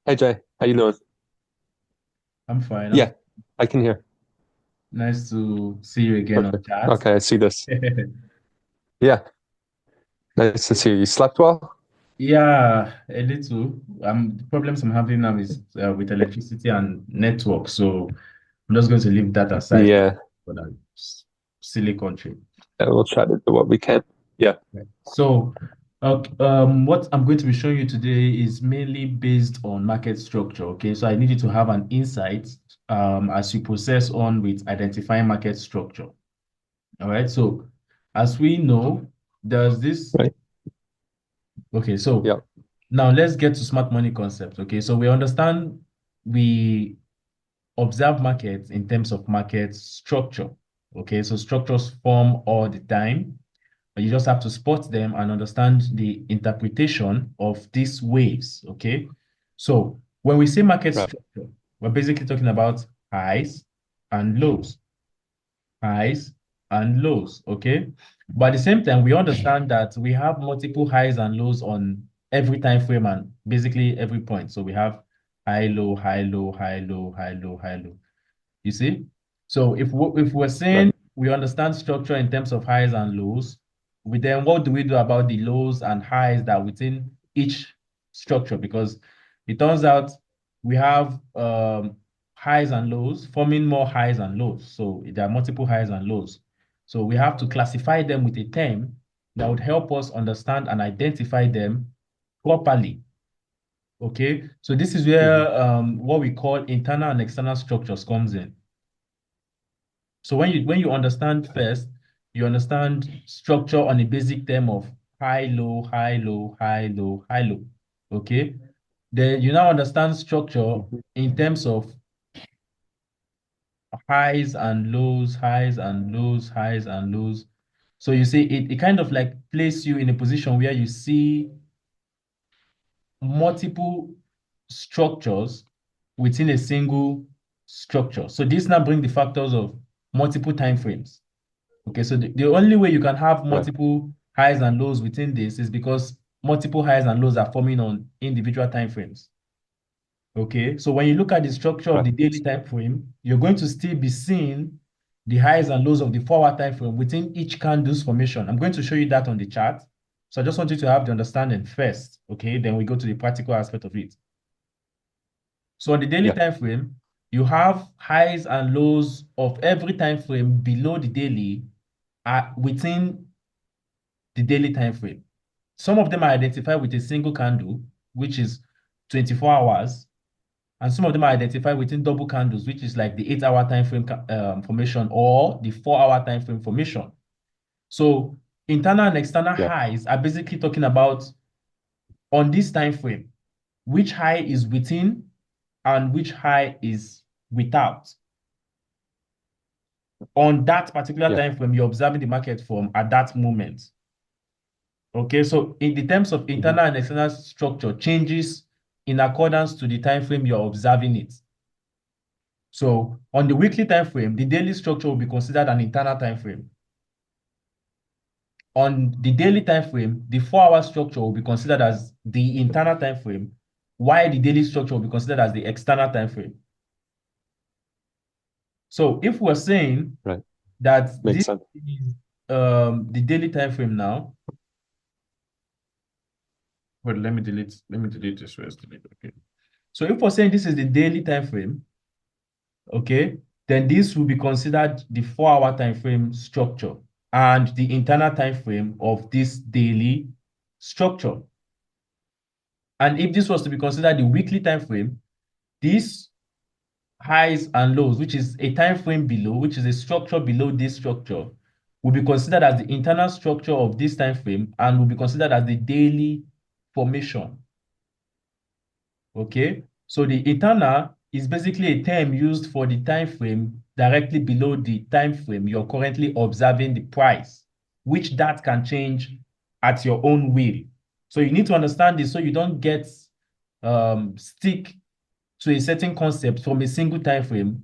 Hey Jay, how you doing? I'm fine. Yeah, I can hear. Nice to see you again on Perfect. chat. Okay, I see this. Yeah, nice to see you. You slept well? Yeah, a little. The problems I'm having now is with electricity and network. So I'm just going to leave that aside Yeah, for that silly country. we'll try to do what we can. Yeah, Right. So, what I'm going to be showing you today is mainly based on market structure. Okay, so I need you to have an insight as you process on with identifying market structure. All right. So, as we know, there's this. right. Okay, so Yeah, now let's get to smart money concept. Okay, so we understand we observe markets in terms of market structure. Okay, so structures form all the time, but you just have to spot them and understand the interpretation of these waves. Okay, so when we say market right. structure, we're basically talking about highs and lows, highs and lows, okay? But at the same time, we understand that we have multiple highs and lows on every time frame and basically every point. So we have high, low, high, low, high, low, high, low, high, low. You see? So if we're Right. saying we understand structure in terms of highs and lows, we then what do we do about the lows and highs that are within each structure? Because it turns out we have highs and lows forming more highs and lows. So there are multiple highs and lows. So we have to classify them with a term that would help us understand and identify them properly. Okay, so this is Hmm. where what we call internal and external structures comes in. So when you understand first, you understand structure on a basic term of high, low, high, low, high, low, high, low. Okay. Then you now understand structure Hmm. in terms of highs and lows, highs and lows, highs and lows. So you see it kind of like place you in a position where you see multiple structures within a single structure. So this now bring the factors of multiple time frames. Okay, so the only way you can have Right. multiple highs and lows within this is because multiple highs and lows are forming on individual time frames. Okay, so when you look at the structure of Right. the daily time frame, you're going to still be seeing the highs and lows of the 4 hour time frame within each candle's formation. I'm going to show you that on the chart. So I just want you to have the understanding first. Okay, then we go to the practical aspect of it. So on the daily Yeah. time frame, you have highs and lows of every time frame below the daily within the daily time frame. Some of them are identified with a single candle, which is 24 hours, and some of them are identified within double candles, which is like the 8 hour time frame formation or the 4 hour time frame formation. So internal and external Yeah. highs are basically talking about on this time frame, which high is within and which high is without. On that particular Yeah. time frame, you're observing the market from at that moment. Okay, so in the terms of Hmm. internal and external structure changes in accordance to the time frame you're observing it. So on the weekly time frame, the daily structure will be considered an internal time frame. On the daily time frame, the 4 hour structure will be considered as the internal time frame, while the daily structure will be considered as the external time frame. So if we're saying Right. that Makes this sense. is the daily time frame now, well, let me delete this first. Okay. So if we're saying this is the daily time frame, okay, then this will be considered the 4 hour time frame structure and the internal time frame of this daily structure. And if this was to be considered the weekly time frame, these highs and lows, which is a time frame below, which is a structure below this structure, will be considered as the internal structure of this time frame and will be considered as the daily formation. Okay, so the internal is basically a term used for the time frame directly below the time frame you're currently observing the price, which that can change at your own will. So you need to understand this so you don't get stick to a certain concept from a single time frame,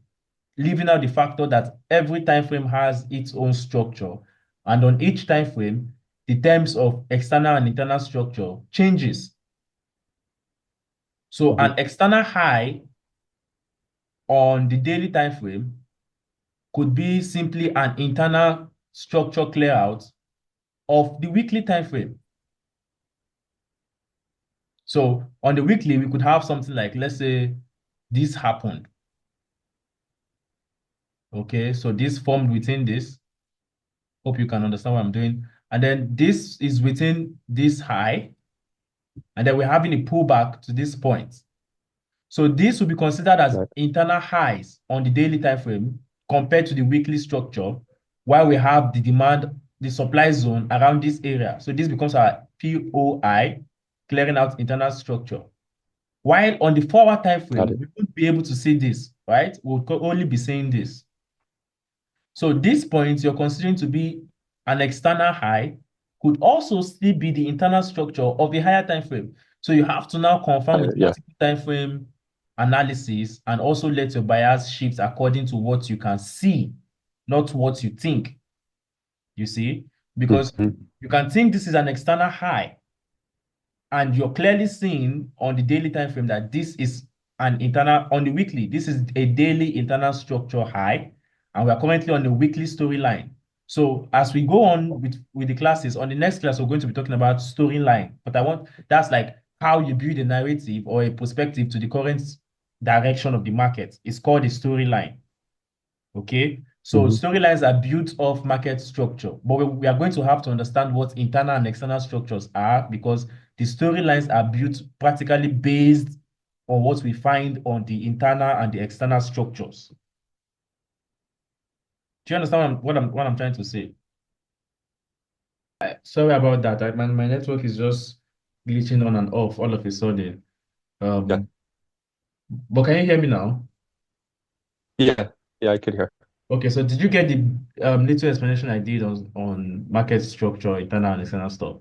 leaving out the factor that every time frame has its own structure, and on each time frame, the terms of external and internal structure changes. So Hmm. an external high on the daily time frame could be simply an internal structure clear out of the weekly time frame. So on the weekly, we could have something like, let's say this happened. Okay, so this formed within this. Hope you can understand what I'm doing. And then this is within this high. And then we're having a pullback to this point. So this will be considered as Right. internal highs on the daily time frame compared to the weekly structure, while we have the demand, the supply zone around this area. So this becomes our POI, clearing out internal structure. While on the 4 hour time Got frame, it. we won't be able to see this, right? We'll only be seeing this. So this point you're considering to be an external high could also still be the internal structure of a higher time frame. So you have to now confirm with Yeah. multiple time frame analysis and also let your bias shift according to what you can see, not what you think. You see, because Hmm. you can think this is an external high, and you're clearly seeing on the daily time frame that this is an internal, on the weekly, this is a daily internal structure high, and we are currently on the weekly storyline. So as we go on with the classes, on the next class, we're going to be talking about storyline. But that's like how you build a narrative or a perspective to the current direction of the market. It's called a storyline. Okay. So Hmm. storylines are built off market structure, but we are going to have to understand what internal and external structures are, because the storylines are built practically based on what we find on the internal and the external structures. Do you understand what I'm trying to say? Sorry about that. My network is just glitching on and off all of a sudden. Yeah. Um, but can you hear me now? Yeah. Yeah. I could hear. Okay, so did you get the little explanation I did on market structure, internal and external stuff?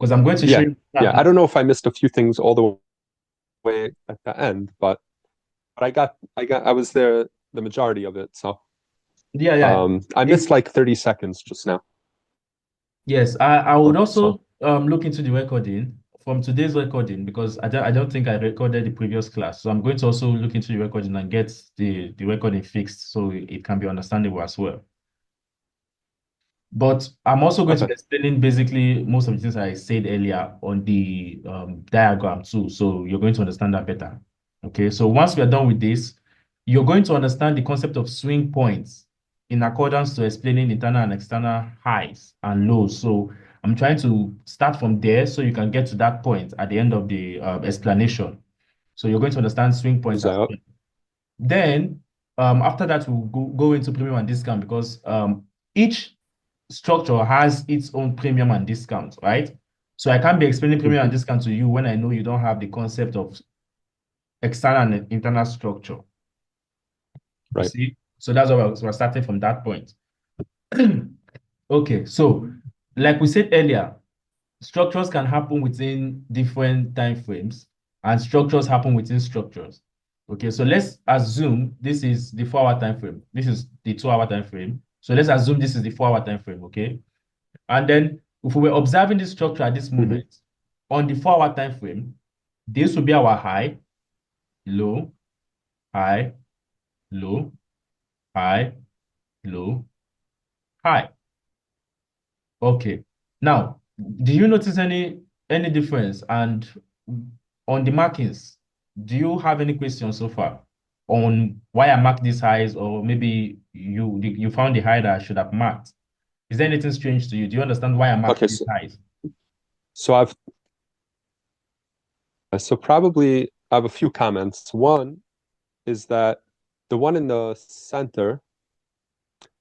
Because I'm going to show Yeah. you Yeah. that I now. don't know if I missed a few things all the way at the end, but I was there the majority of it. So Yeah, yeah. I If missed like 30 seconds just now. yes, I would So also look into the recording from today's recording, because I don't think I recorded the previous class. So I'm going to also look into the recording and get the recording fixed so it can be understandable as well. But I'm also going to okay. be explaining basically most of the things I said earlier on the diagram too. So you're going to understand that better. Okay. So once we are done with this, you're going to understand the concept of swing points in accordance to explaining internal and external highs and lows. So I'm trying to start from there so you can get to that point at the end of the explanation. So you're going to understand swing points Is as that well. Then after that, we'll go into premium and discount, because each structure has its own premium and discount, right? So I can't be explaining premium and mhm, discount to you when I know you don't have the concept of external and internal structure. You right? see? So that's why we're starting from that point. Okay, so like we said earlier, structures can happen within different time frames, and structures happen within structures. Okay, so let's assume this is the 4 hour time frame. This is the 2 hour time frame. So let's assume this is the 4 hour time frame. Okay. And then if we were observing this structure at this Hmm. moment, on the 4 hour time frame, this will be our high, low, high, low, high, low, high. Okay. Now, do you notice any difference? And on the markings, do you have any questions so far on why I marked these highs, or maybe you found the high that I should have marked? Is there anything strange to you? Do you understand why I marked Okay. these highs? So I've so probably I have a few comments. One is that the one in the center,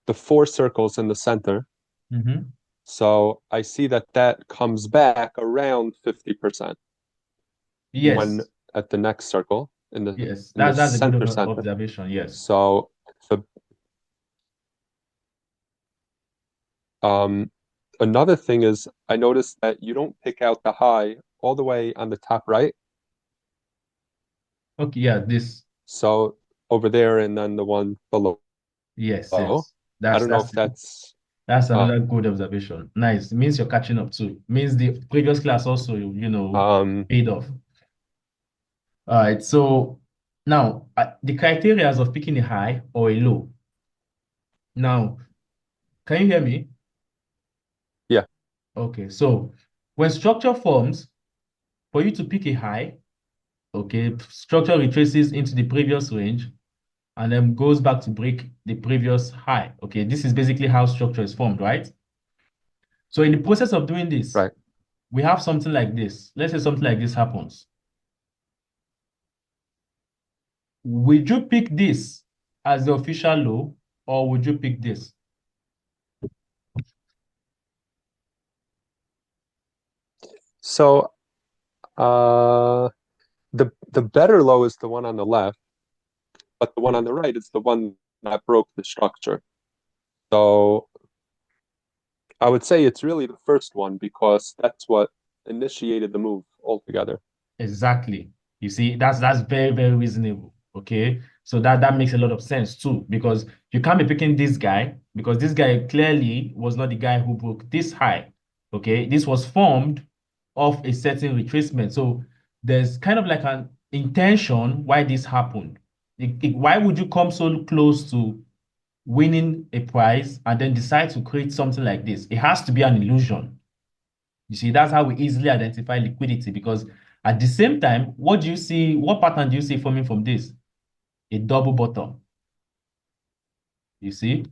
the four circles in the center. Mm-hmm. So I see that that comes back around 50% when Yes, at the next circle yes. in the That's a good center center. observation. Yes. So the um another thing is I noticed that you don't pick out the high all the way on the top right. Okay. Yeah. This. So over there and then the one below. Yes. I Yes. don't know That's if that's That's Ah, another good observation. Nice. It means you're catching up too. Means the previous class also, um, paid off. All right. So now the criteria of picking a high or a low. Now, can you hear me? yeah, Okay. So when structure forms, for you to pick a high, okay, structure retraces into the previous range and then goes back to break the previous high. Okay. This is basically how structure is formed, right? So in the process of doing this, right. we have something like this. Let's say something like this happens. Would you pick this as the official low, or would you pick this? So the better low is the one on the left, but the one on the right is the one that broke the structure. So I would say it's really the first one because that's what initiated the move altogether. Exactly. You see, that's very, very reasonable. Okay. So that makes a lot of sense too, because you can't be picking this guy because this guy clearly was not the guy who broke this high. Okay. This was formed of a certain retracement. So there's kind of like an intention why this happened. Why would you come so close to winning a prize and then decide to create something like this? It has to be an illusion. You see, that's how we easily identify liquidity because at the same time, what do you see? What pattern do you see forming from this? A double bottom. You see?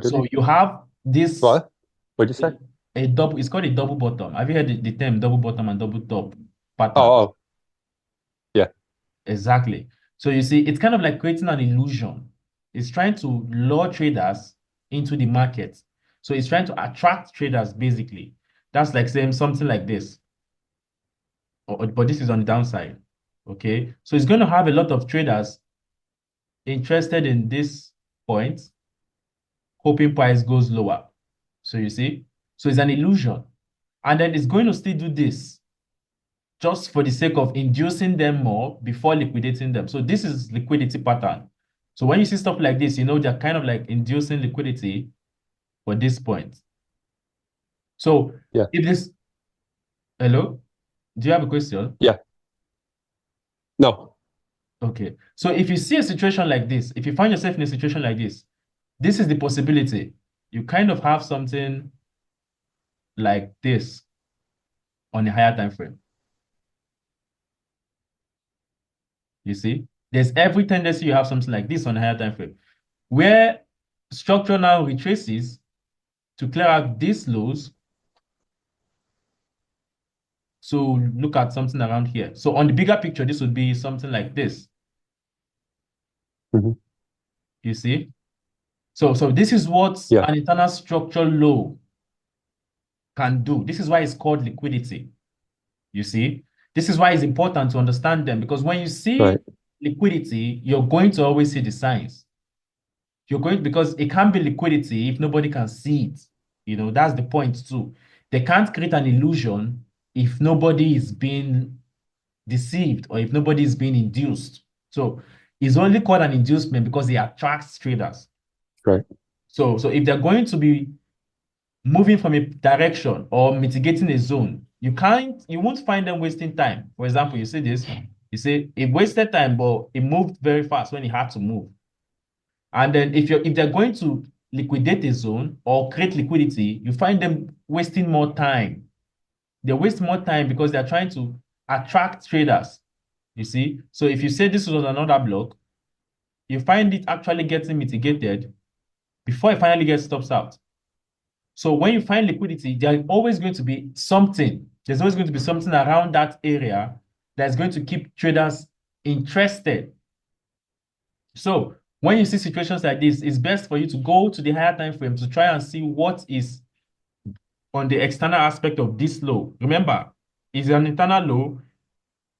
So Liquidity? you have this What? What'd you a, say? a double, it's called a double bottom. Have you heard the term double bottom and double top Oh, pattern? oh, yeah. Exactly. So you see, it's kind of like creating an illusion. It's trying to lure traders into the market. So it's trying to attract traders basically. That's like saying something like this. But this is on the downside. Okay. So it's going to have a lot of traders interested in this point, hoping price goes lower. So you see, so it's an illusion. And then it's going to still do this just for the sake of inducing them more before liquidating them. So this is liquidity pattern. So when you see stuff like this, they're kind of like inducing liquidity for this point. So Yeah. if this, hello, do you have a question? Yeah. No. Okay. So if you see a situation like this, if you find yourself in a situation like this is the possibility. You kind of have something like this on a higher time frame. You see, there's every tendency you have something like this on a higher time frame, where structure now retraces to clear out these lows. So look at something around here. So on the bigger picture, this would be something like this. Mhm. You see, so this is what Yeah. an internal structural low can do. This is why it's called liquidity. You see, this is why it's important to understand them because when you see Right. liquidity, you're going to always see the signs. You're going because it can't be liquidity if nobody can see it. That's the point too. They can't create an illusion if nobody is being deceived or if nobody is being induced. So it's only called an inducement because it attracts traders. Right. So if they're going to be moving from a direction or mitigating a zone, you won't find them wasting time. For example, you see this, you say it wasted time, but it moved very fast when it had to move. And then if they're going to liquidate a zone or create liquidity, you find them wasting more time. They waste more time because they're trying to attract traders. You see? So if you say this was another block, you find it actually getting mitigated before it finally gets stops out. So when you find liquidity, there's always going to be something. There's always going to be something around that area that's going to keep traders interested. So when you see situations like this, it's best for you to go to the higher time frame to try and see what is on the external aspect of this low. Remember, it's an internal low.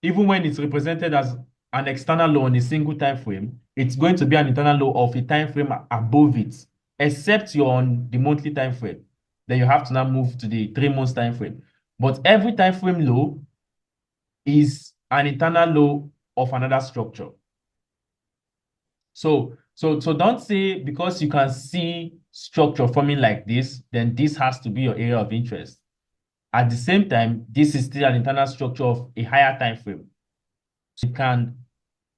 Even when it's represented as an external low on a single time frame, it's going to be an internal low of a time frame above it, except you're on the monthly time frame. Then you have to now move to the 3 months time frame. But every time frame low is an internal low of another structure. So don't say because you can see structure forming like this, then this has to be your area of interest. At the same time, this is still an internal structure of a higher time frame. So it can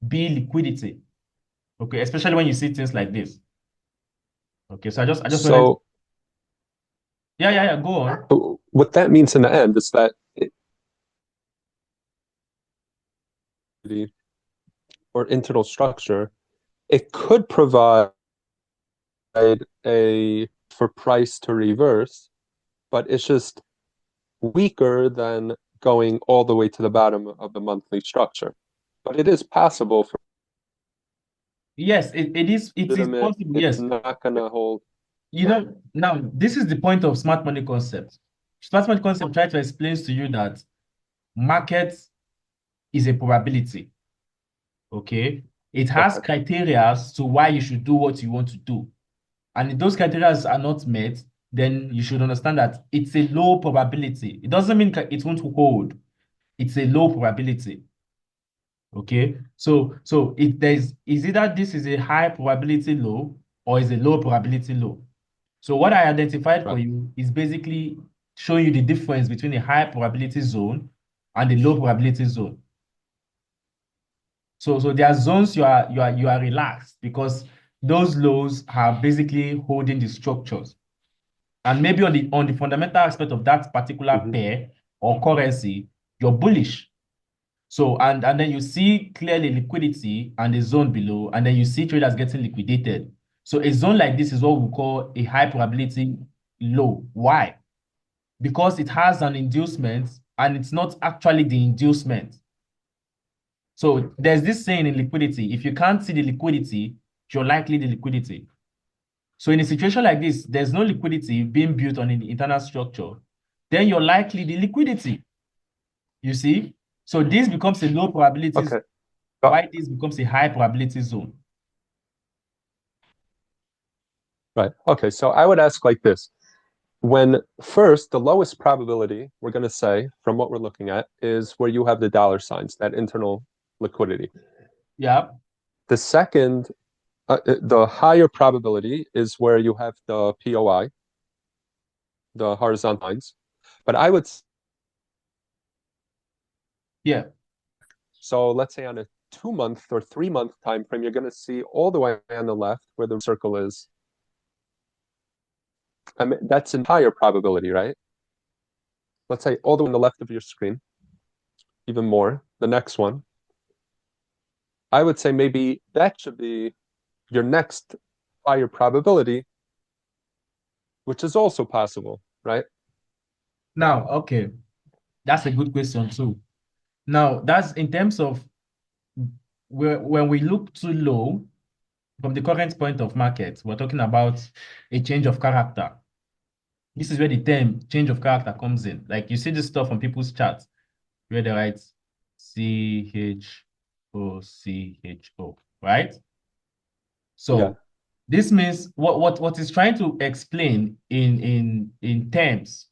be liquidity. Okay, especially when you see things like this. Okay, so I just wanted to, So yeah, go on. what that means in the end is that or internal structure, it could provide a for price to reverse, but it's just weaker than going all the way to the bottom of the monthly structure. But it is possible for Yes, it is legitimate. possible, It's yes. not gonna hold. Now this is the point of smart money concept. Smart money concept try to explain to you that market is a probability. Okay. It has Okay, criteria to why you should do what you want to do. And if those criteria are not met, then you should understand that it's a low probability. It doesn't mean it won't hold. It's a low probability. Okay. So if there's is either this is a high probability low or is a low probability low. So what I identified for right. you is basically showing you the difference between a high probability zone and a low probability zone. So there are zones you are relaxed because those lows are basically holding the structures. And maybe on the fundamental aspect of that particular Hmm. pair or currency, you're bullish. So and then you see clearly liquidity and the zone below, and then you see traders getting liquidated. So a zone like this is what we call a high probability low. Why? Because it has an inducement and it's not actually the inducement. So there's this saying in liquidity, if you can't see the liquidity, you're likely the liquidity. So in a situation like this, there's no liquidity being built on an internal structure, then you're likely the liquidity. You see? So this becomes a low probability, Okay. Oh, why this becomes a high probability zone. right. Okay. So I would ask like this. When first, the lowest probability, we're going to say, from what we're looking at, is where you have the dollar signs, that internal liquidity. Yeah. The second, the higher probability is where you have the POI, the horizontal lines. But I would, Yeah. so let's say on a 2 month or 3 month time frame, you're going to see all the way on the left where the circle is. I mean, that's a higher probability, right? Let's say all the way on the left of your screen, even more. The next one, I would say maybe that should be your next higher probability, which is also possible, right? Now, okay, that's a good question too. Now, that's in terms of when we look too low from the current point of market, we're talking about a change of character. This is where the term change of character comes in. Like you see this stuff on people's charts where they write CHO, right? Yeah. So this means what is trying to explain in terms,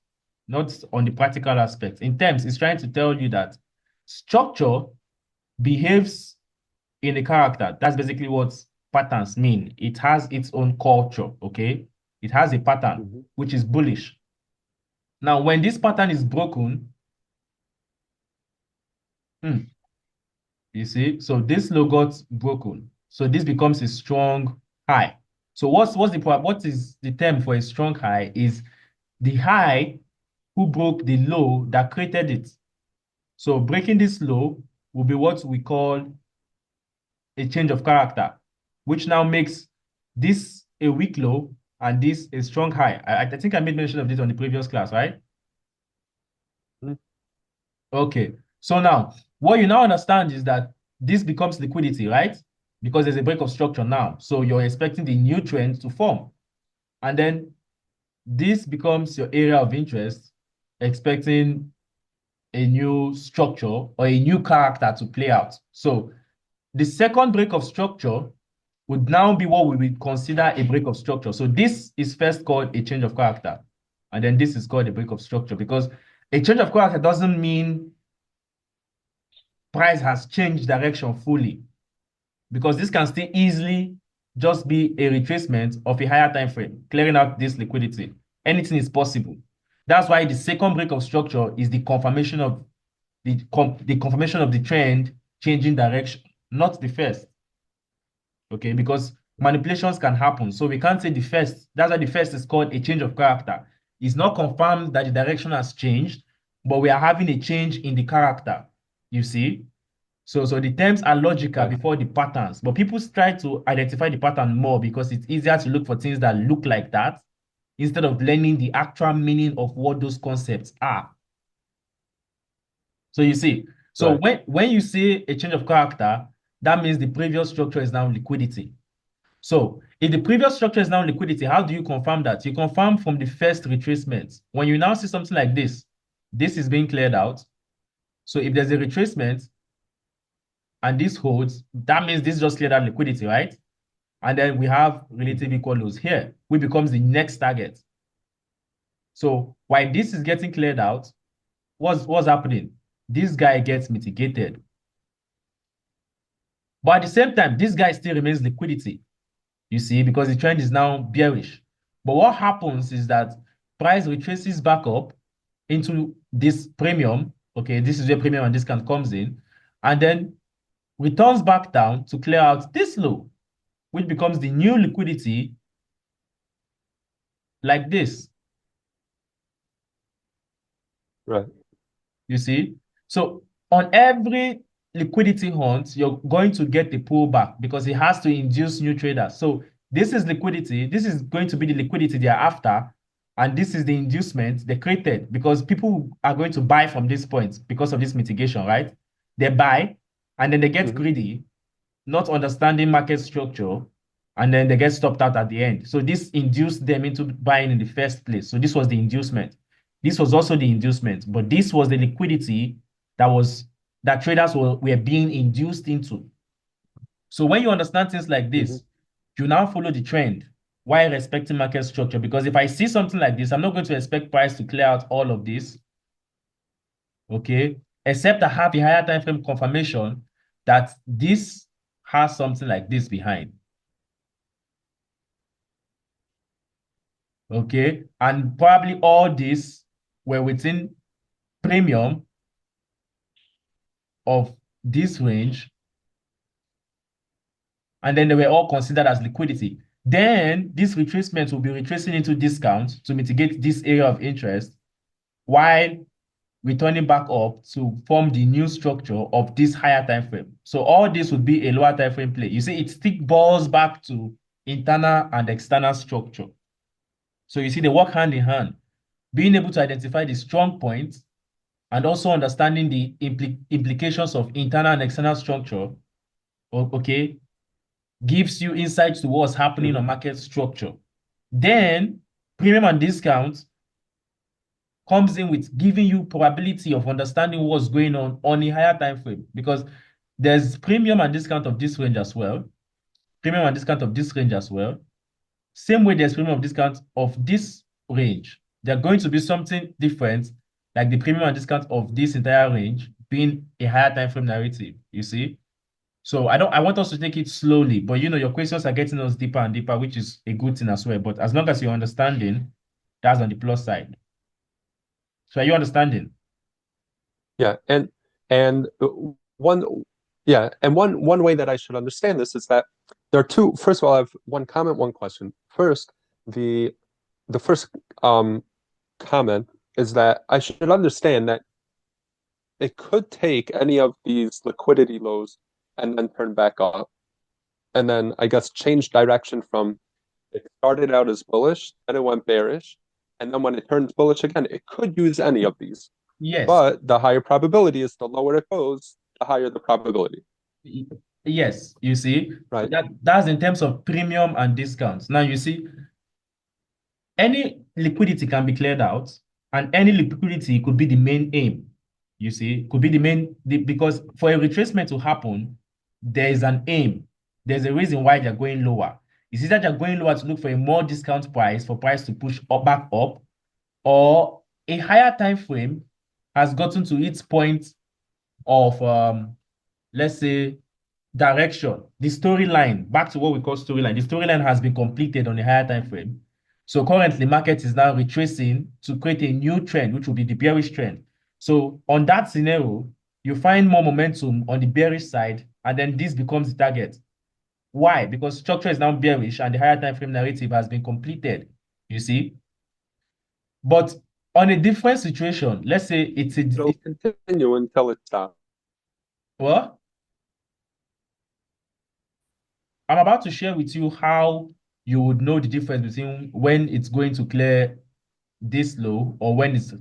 not on the practical aspect. In terms, it's trying to tell you that structure behaves in a character. That's basically what patterns mean. It has its own culture, okay? It has a pattern, Hmm. which is bullish. Now, when this pattern is broken, hmm, you see, so this low got broken. So this becomes a strong high. So what is the term for a strong high is the high who broke the low that created it. So breaking this low will be what we call a change of character, which now makes this a weak low and this a strong high. I think I made mention of this on the previous class, right? Okay. So now, what you now understand is that this becomes liquidity, right? Because there's a break of structure now. So you're expecting the new trend to form. And then this becomes your area of interest, expecting a new structure or a new character to play out. So the second break of structure would now be what we would consider a break of structure. So this is first called a change of character. And then this is called a break of structure because a change of character doesn't mean price has changed direction fully because this can still easily just be a retracement of a higher time frame, clearing out this liquidity. Anything is possible. That's why the second break of structure is the confirmation of the confirmation of the trend changing direction, not the first. Okay, because manipulations can happen. So we can't say the first. That's why the first is called a change of character. It's not confirmed that the direction has changed, but we are having a change in the character. You see? So the terms are logical Right. before the patterns, but people try to identify the pattern more because it's easier to look for things that look like that instead of learning the actual meaning of what those concepts are. So you see, so Right. when you say a change of character, that means the previous structure is now liquidity. So if the previous structure is now liquidity, how do you confirm that? You confirm from the first retracement. When you now see something like this is being cleared out. So if there's a retracement and this holds, that means this just cleared out liquidity, right? And then we have relative equal lows here, which becomes the next target. So while this is getting cleared out, what's happening? This guy gets mitigated. But at the same time, this guy still remains liquidity, you see, because the trend is now bearish. But what happens is that price retraces back up into this premium. Okay, this is where premium and discount comes in, and then returns back down to clear out this low, which becomes the new liquidity like this. Right. You see? So on every liquidity hunt, you're going to get the pullback because it has to induce new traders. So this is liquidity. This is going to be the liquidity they're after. And this is the inducement they created because people are going to buy from this point because of this mitigation, right? They buy and then they get Hmm. greedy, not understanding market structure, and then they get stopped out at the end. So this induced them into buying in the first place. So this was the inducement. This was also the inducement, but this was the liquidity that traders were being induced into. So when you understand things like Hmm. this, you now follow the trend while respecting market structure. Because if I see something like this, I'm not going to expect price to clear out all of this, okay? Except I have a higher time frame confirmation that this has something like this behind. Okay. And probably all these were within premium of this range. And then they were all considered as liquidity. Then this retracement will be retracing into discount to mitigate this area of interest while returning back up to form the new structure of this higher time frame. So all this would be a lower time frame play. You see, it still balls back to internal and external structure. So you see, they work hand in hand. Being able to identify the strong points and also understanding the implications of internal and external structure, okay, gives you insights to what's happening Hmm. on market structure. Then premium and discount comes in with giving you probability of understanding what's going on a higher time frame because there's premium and discount of this range as well, premium and discount of this range as well. Same way there's premium and discount of this range. They're going to be something different, like the premium and discount of this entire range being a higher time frame narrative, you see? So I want us to take it slowly, but your questions are getting us deeper and deeper, which is a good thing as well. But as long as you're understanding, that's on the plus side. So are you understanding? Yeah. And one yeah, and one way that I should understand this is that there are two. First of all, I have one comment, one question. First, the the first comment is that I should understand that it could take any of these liquidity lows and then turn back up, and then I guess change direction from it started out as bullish, then it went bearish, and then when it turns bullish again, it could use any of these. Yes. But the higher probability is the lower it goes, the higher the probability, Y- Yes, you see, right? that's in terms of premium and discounts. Now you see, any liquidity can be cleared out, and any liquidity could be the main aim. You see, could be because for a retracement to happen, there is an aim. There's a reason why they're going lower. It's either they're going lower to look for a more discount price for price to push up back up, or a higher time frame has gotten to its point of let's say direction, the storyline, back to what we call storyline. The storyline has been completed on a higher time frame. So currently, market is now retracing to create a new trend, which will be the bearish trend. So on that scenario, you find more momentum on the bearish side, and then this becomes the target. Why? Because structure is now bearish and the higher time frame narrative has been completed. You see? But on a different situation, let's say It'll continue until it stops. well, I'm about to share with you how you would know the difference between when it's going to clear this low or when its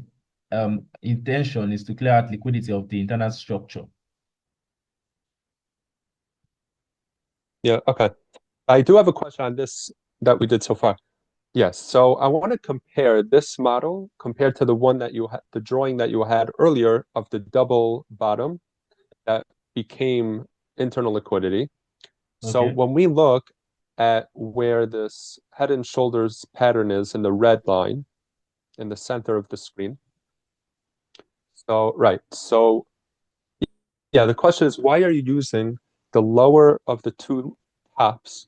intention is to clear out liquidity of the internal structure. Yeah, okay. I do have a question on this that we did so far. Yes, so I want to compare this model compared to the one that you had, the drawing that you had earlier of the double bottom that became internal liquidity. So Okay. when we look at where this head and shoulders pattern is in the red line in the center of the screen. So, right. So, yeah, the question is, why are you using the lower of the two tops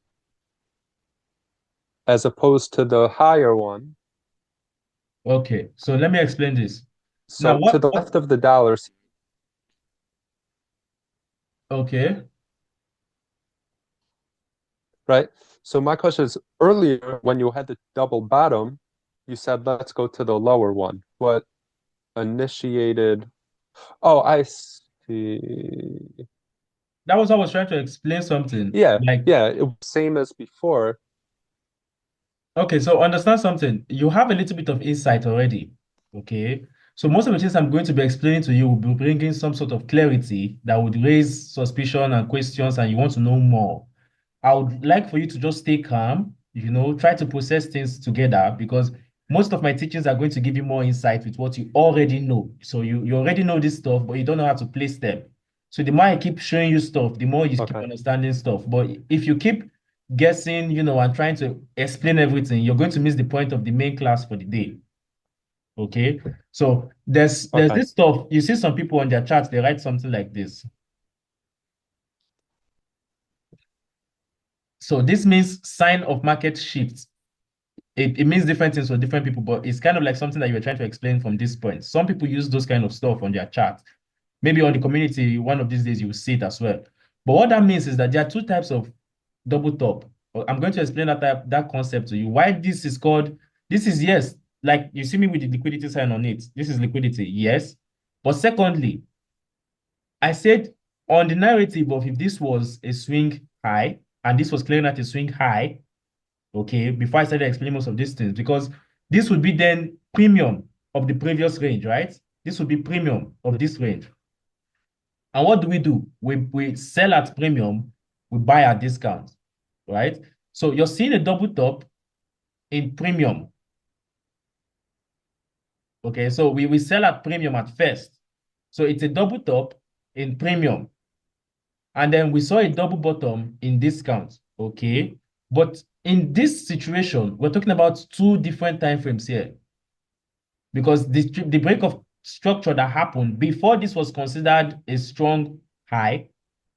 as opposed to the higher one? Okay. So let me explain this. Now, So to the left of the dollars, okay. right? So my question is, earlier when you had the double bottom, you said let's go to the lower one. What initiated? Oh, I see. That was I was trying to explain something. Yeah, Like, yeah, it was same as before. okay, so understand something. You have a little bit of insight already. Okay. So most of the things I'm going to be explaining to you will be bringing some sort of clarity that would raise suspicion and questions, and you want to know more. I would like for you to just stay calm, try to process things together because most of my teachings are going to give you more insight with what you already know. So you already know this stuff, but you don't know how to place them. So the more I keep showing you stuff, the more you keep Okay, understanding stuff. But if you keep guessing, and trying to explain everything, you're going to miss the point of the main class for the day. Okay. So there's okay, this stuff. You see some people on their charts, they write something like this. So this means sign of market shift. It means different things for different people, but it's kind of like something that you were trying to explain from this point. Some people use those kind of stuff on their chart. Maybe on the community, one of these days you will see it as well. But what that means is that there are two types of double top. I'm going to explain that concept to you. Why this is called, this is yes, like you see me with the liquidity sign on it. This is liquidity, yes. But secondly, I said on the narrative of if this was a swing high and this was clearing at a swing high, okay, before I started explaining most of these things, because this would be then premium of the previous range, right? This would be premium of this range. And what do? We sell at premium, we buy at discount, right? So you're seeing a double top in premium. Okay, so we sell at premium at first. So it's a double top in premium. And then we saw a double bottom in discount. Okay. But in this situation, we're talking about two different time frames here. Because the break of structure that happened before this was considered a strong high,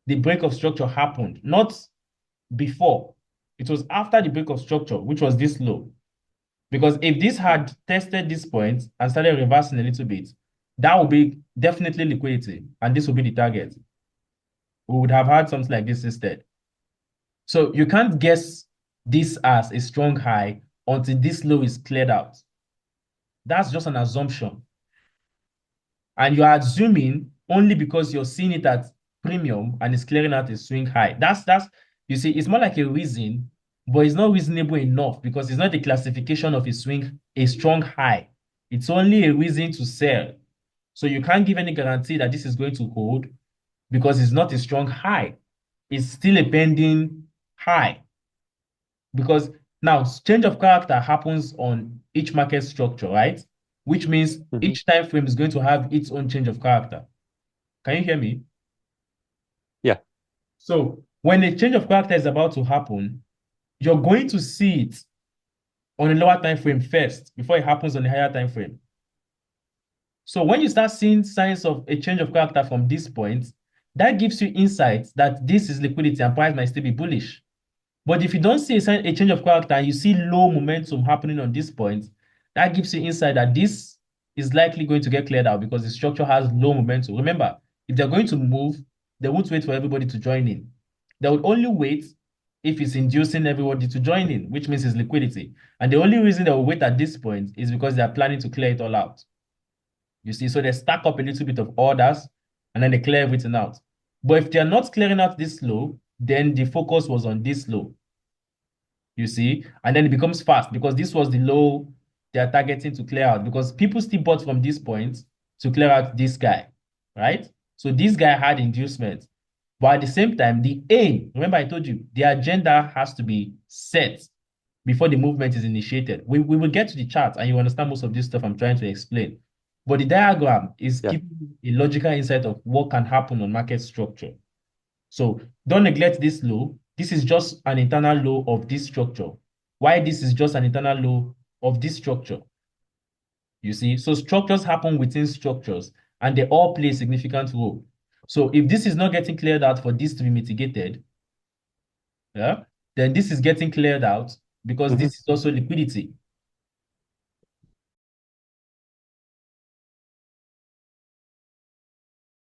the break of structure happened, not before. It was after the break of structure, which was this low. Because if this had tested this point and started reversing a little bit, that would be definitely liquidity, and this would be the target. We would have had something like this instead. So you can't guess this as a strong high until this low is cleared out. That's just an assumption. And you are assuming only because you're seeing it at premium and it's clearing out a swing high. That's you see, it's more like a reason, but it's not reasonable enough because it's not a classification of a strong high. It's only a reason to sell. So you can't give any guarantee that this is going to hold because it's not a strong high. It's still a pending high. Because now change of character happens on each market structure, right? Which means hmm each time frame is going to have its own change of character. Can you hear me? yeah, So when a change of character is about to happen, you're going to see it on a lower time frame first before it happens on a higher time frame. So when you start seeing signs of a change of character from this point, that gives you insights that this is liquidity and price might still be bullish. But if you don't see a change of character and you see low momentum happening on this point, that gives you insight that this is likely going to get cleared out because the structure has low momentum. Remember, if they're going to move, they won't wait for everybody to join in. They would only wait if it's inducing everybody to join in, which means it's liquidity. And the only reason they will wait at this point is because they are planning to clear it all out. You see, so they stack up a little bit of orders and then they clear everything out. But if they're not clearing out this low, then the focus was on this low. You see, and then it becomes fast because this was the low they are targeting to clear out because people still bought from this point to clear out this guy, right? So this guy had inducement. But at the same time, the aim, remember I told you, the agenda has to be set before the movement is initiated. We will get to the chart and you understand most of this stuff I'm trying to explain. But the diagram is Yeah. giving a logical insight of what can happen on market structure. So don't neglect this low. This is just an internal low of this structure. Why this is just an internal low of this structure? You see, so structures happen within structures and they all play a significant role. So if this is not getting cleared out for this to be mitigated, yeah, then this is getting cleared out because Hmm. this is also liquidity.